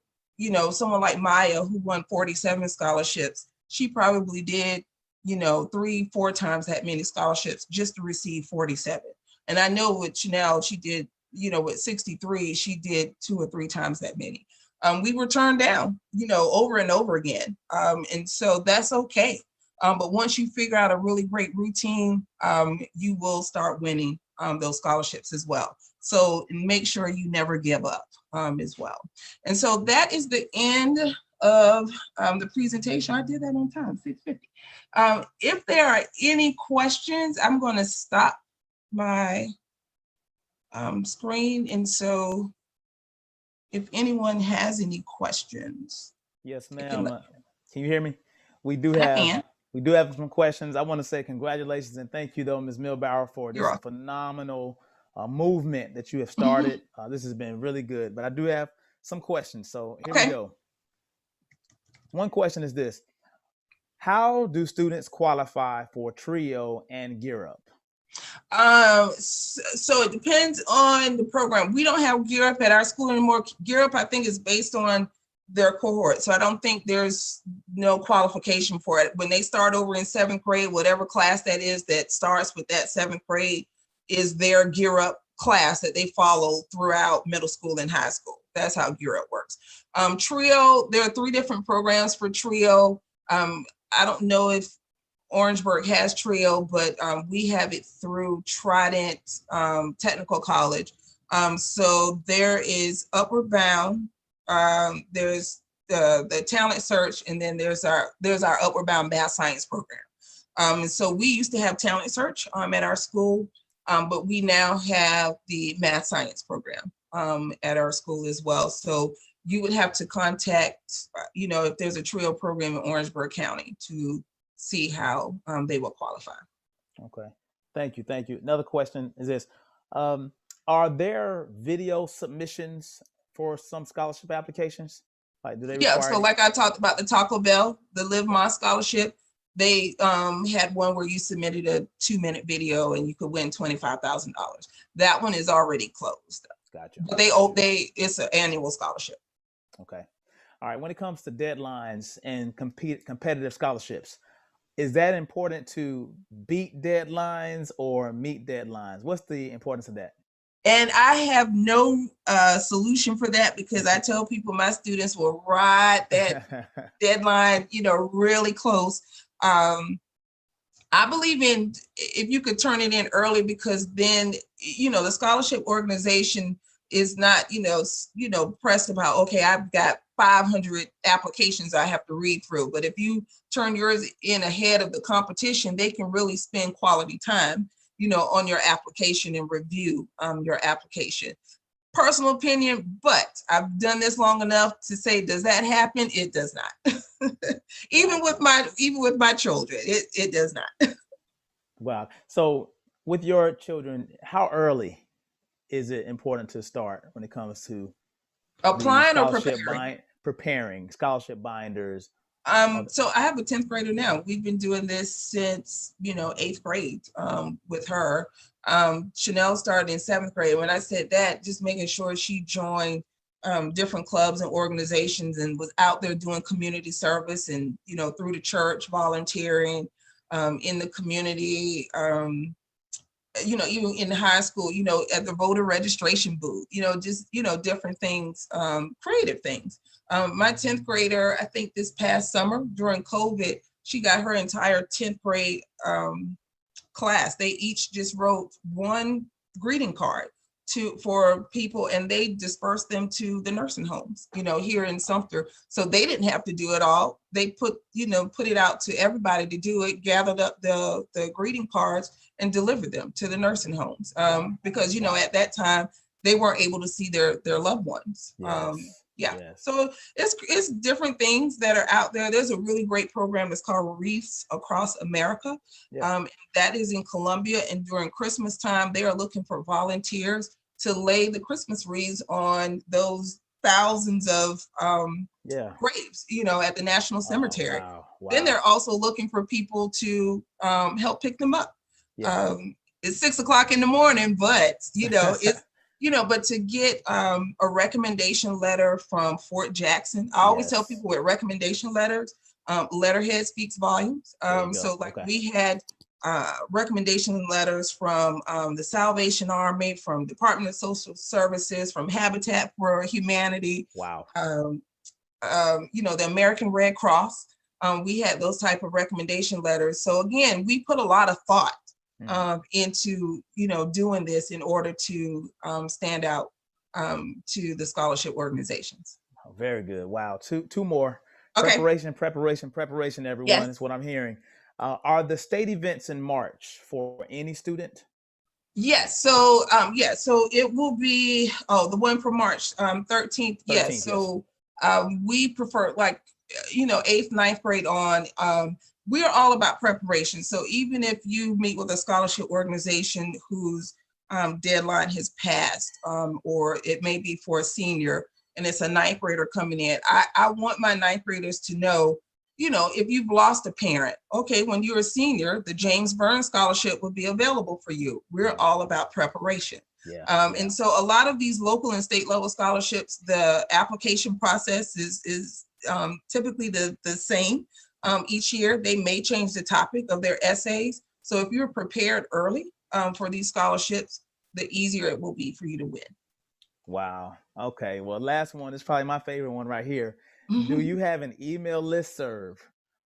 someone like Maya, who won 47 scholarships, she probably did, 3-4 times that many scholarships just to receive 47. And I know with Chanel, she did, with 63, she did 2 or 3 times that many. We were turned down, over and over again. And so that's okay. But once you figure out a really great routine, you will start winning those scholarships as well. So make sure you never give up as well. And so that is the end of the presentation. I did that on time, 6:50. If there are any questions, I'm going to stop my screen. And so if anyone has any questions. Yes, ma'am. Can you hear me? We do have some questions. I want to say congratulations and thank you, though, Ms. Milbauer, for this phenomenal movement that you have started. This has been really good, but I do have some questions. So here we go. One question is this: how do students qualify for TRIO and Gear Up? So it depends on the program. We don't have Gear Up at our school anymore. Gear Up, I think, is based on their cohort. So I don't think there's no qualification for it. When they start over in 7th grade, whatever class that is that starts with that 7th grade is their Gear Up class that they follow throughout middle school and high school. That's how Gear Up works. TRIO, there are 3 different programs for TRIO. I don't know if Orangeburg has TRIO, but we have it through Trident Technical College. So there is Upward Bound, there's the Talent Search, and then there's our Upward Bound Math Science program. And so we used to have Talent Search at our school, but we now have the Math Science program at our school as well. So you would have to contact, if there's a TRIO program in Orangeburg County to see how they will qualify. Okay, thank you. Another question is this: are there video submissions for some scholarship applications? Like, do they require? Yeah, so like I talked about the Taco Bell, the Live Moss Scholarship, they had one where you submitted a 2-minute video and you could win $25,000. That one is already closed. Gotcha. But it's an annual scholarship. Okay. All right. When it comes to deadlines and competitive scholarships, is that important to beat deadlines or meet deadlines? What's the importance of that? And I have no solution for that, because I tell people my students will ride that deadline, really close. I believe in if you could turn it in early, because then, the scholarship organization is not, pressed about, okay, I've got 500 applications I have to read through. But if you turn yours in ahead of the competition, they can really spend quality time, on your application and review your application. Personal opinion, but I've done this long enough to say, does that happen? It does not. even with my children, it does not. Wow. So with your children, how early is it important to start when it comes to applying or preparing? Preparing scholarship binders. So I have a 10th grader now. We've been doing this since, 8th grade with her. Chanel started in 7th grade. When I said that, just making sure she joined different clubs and organizations and was out there doing community service and, through the church, volunteering in the community, even in high school, at the voter registration booth, just, different things, creative things. My 10th grader, I think this past summer during COVID, she got her entire 10th grade class. They each just wrote one greeting card for people, and they dispersed them to the nursing homes, here in Sumter. So they didn't have to do it all. They put it out to everybody to do it, gathered up the greeting cards and delivered them to the nursing homes. Because, at that time, they weren't able to see their loved ones. Yes. So it's different things that are out there. There's a really great program. It's called Reefs Across America. That is in Columbia. And during Christmas time, they are looking for volunteers to lay the Christmas wreaths on those thousands of graves, at the National Cemetery. Wow. Then they're also looking for people to help pick them up. It's 6 o'clock in the morning, but it's but to get a recommendation letter from Fort Jackson, I always tell people with recommendation letters, letterhead speaks volumes. We had recommendation letters from the Salvation Army, from Department of Social Services, from Habitat for Humanity. Wow. The American Red Cross. We had those type of recommendation letters. So again, we put a lot of thought into doing this in order to stand out to the scholarship organizations. Oh, very good. Wow. Two more. Okay. Preparation, everyone, is what I'm hearing. Are the state events in March for any student? Yes. So so it will be the one for March 13th. Yes. So we prefer 8th, 9th grade on. We're all about preparation. So even if you meet with a scholarship organization whose deadline has passed, or it may be for a senior and it's a 9th grader coming in, I want my 9th graders to know, if you've lost a parent, okay, when you're a senior, the James Burns Scholarship will be available for you. We're all about preparation. And so a lot of these local and state level scholarships, the application process is typically the same. Each year, they may change the topic of their essays. So if you're prepared early for these scholarships, the easier it will be for you to win. Wow. Okay. Well, last one is probably my favorite one right here. Do you have an email listserv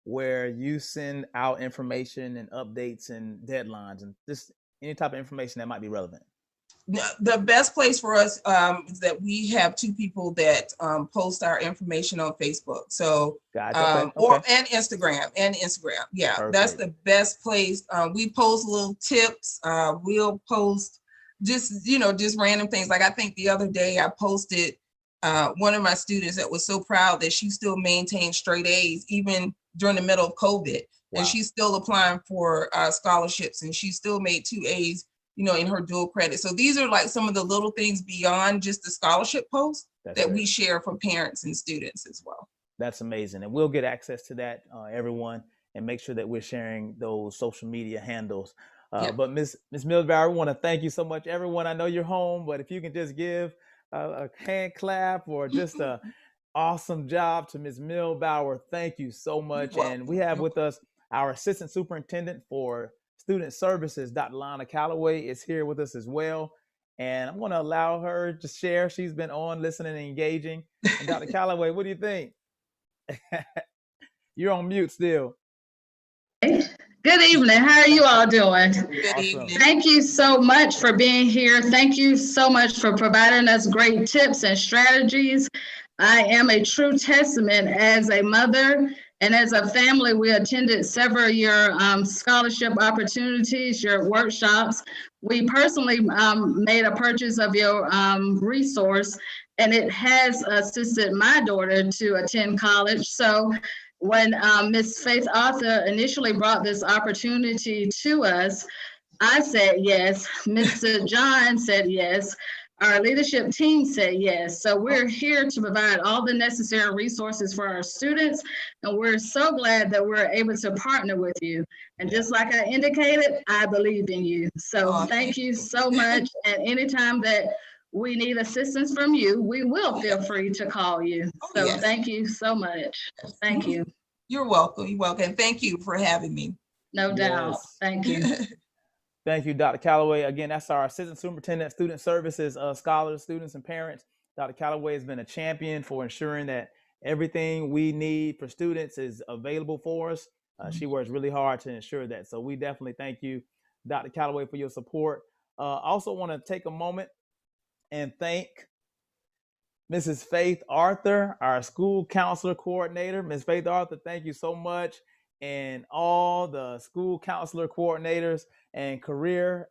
where you send out information and updates and deadlines and just any type of information that might be relevant? The best place for us is that we have 2 people that post our information on Facebook. So, gotcha. and Instagram. Yeah, perfect. That's the best place. We post little tips. We'll post just random things. Like I think the other day I posted one of my students that was so proud that she still maintained straight A's even during the middle of COVID. Wow. And she's still applying for scholarships, and she still made 2 A's in her dual credit. So these are like some of the little things beyond just the scholarship posts that we share for parents and students as well. That's amazing. And we'll get access to that, everyone, and make sure that we're sharing those social media handles. But Ms. Millsbauer, I want to thank you so much, everyone. I know you're home, but if you can just give a hand clap or just a awesome job to Ms. Millsbauer, thank you so much. And we have with us our Assistant Superintendent for Student Services, Dr. Lana Calloway, is here with us as well. And I'm going to allow her to share. She's been on listening and engaging. And Dr. Calloway, what do you think? You're on mute still. Good evening. How are you all doing? Good evening. Thank you so much for being here. Thank you so much for providing us great tips and strategies. I am a true testament as a mother. And as a family, we attended several of your scholarship opportunities, your workshops. We personally made a purchase of your resource, and it has assisted my daughter to attend college. So when Ms. Faith Arthur initially brought this opportunity to us, I said yes. Mr. John said yes. Our leadership team said yes. So we're here to provide all the necessary resources for our students. And we're so glad that we're able to partner with you. And just like I indicated, I believe in you. So thank you so much. And anytime that we need assistance from you, we will feel free to call you. So thank you so much. Thank you. You're welcome. You're welcome. Thank you for having me. No doubt. Thank you. Thank you, Dr. Calloway. Again, that's our Assistant Superintendent, Student Services, scholars, students, and parents. Dr. Calloway has been a champion for ensuring that everything we need for students is available for us. She works really hard to ensure that. So we definitely thank you, Dr. Calloway, for your support. Also want to take a moment and thank Mrs. Faith Arthur, our school counselor coordinator. Ms. Faith Arthur, thank you so much. And all the school counselor coordinators and career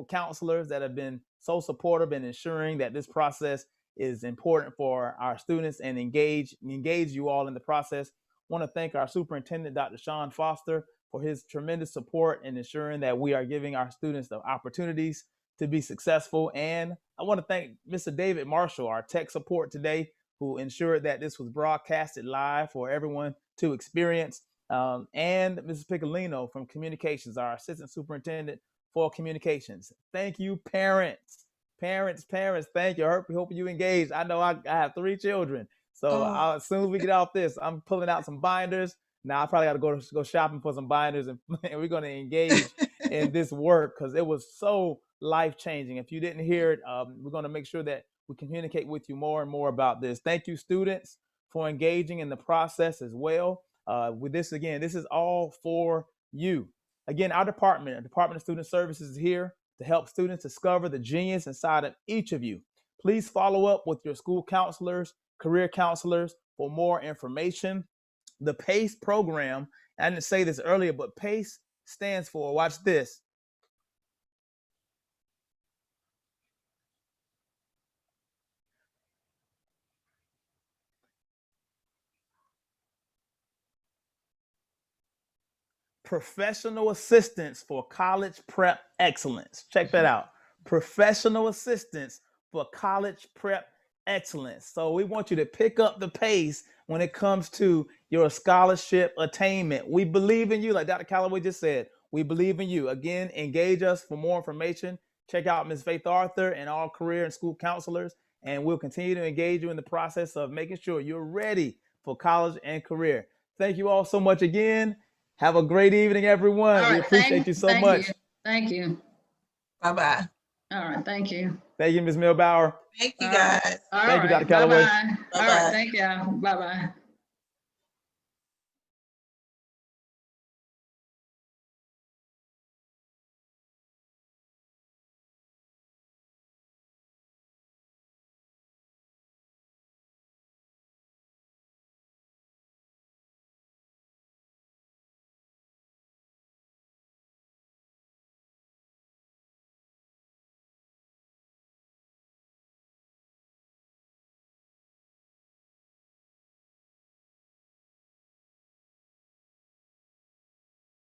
counselors that have been so supportive in ensuring that this process is important for our students and engage you all in the process. I want to thank our superintendent, Dr. Sean Foster, for his tremendous support in ensuring that we are giving our students the opportunities to be successful. And I want to thank Mr. David Marshall, our tech support today, who ensured that this was broadcasted live for everyone to experience. And Mrs. Piccolino from Communications, our assistant superintendent for communications. Thank you, parents. Parents, thank you. I hope you engaged. I know I have 3 children. So as soon as we get off this, I'm pulling out some binders. Now I probably got to go shopping for some binders, and we're going to engage in this work because it was so life-changing. If you didn't hear it, we're going to make sure that we communicate with you more and more about this. Thank you, students, for engaging in the process as well. With this, again, this is all for you. Again, our Department of Student Services is here to help students discover the genius inside of each of you. Please follow up with your school counselors, career counselors for more information. The PACE program, I didn't say this earlier, but PACE stands for, watch this, Professional Assistance for College Prep Excellence. Check that out. Professional Assistance for College Prep Excellence. So we want you to pick up the pace when it comes to your scholarship attainment. We believe in you, like Dr. Calloway just said. We believe in you. Again, engage us for more information. Check out Ms. Faith Arthur and all career and school counselors, and we'll continue to engage you in the process of making sure you're ready for college and career. Thank you all so much again. Have a great evening, everyone. All We right, appreciate you so much. Thank you. Bye-bye. All right, thank you. Thank you, Ms. Milbauer. Thank you, guys. All Thank you, right, Dr. Calloway. bye-bye. All Bye-bye. right, thank you. Bye-bye.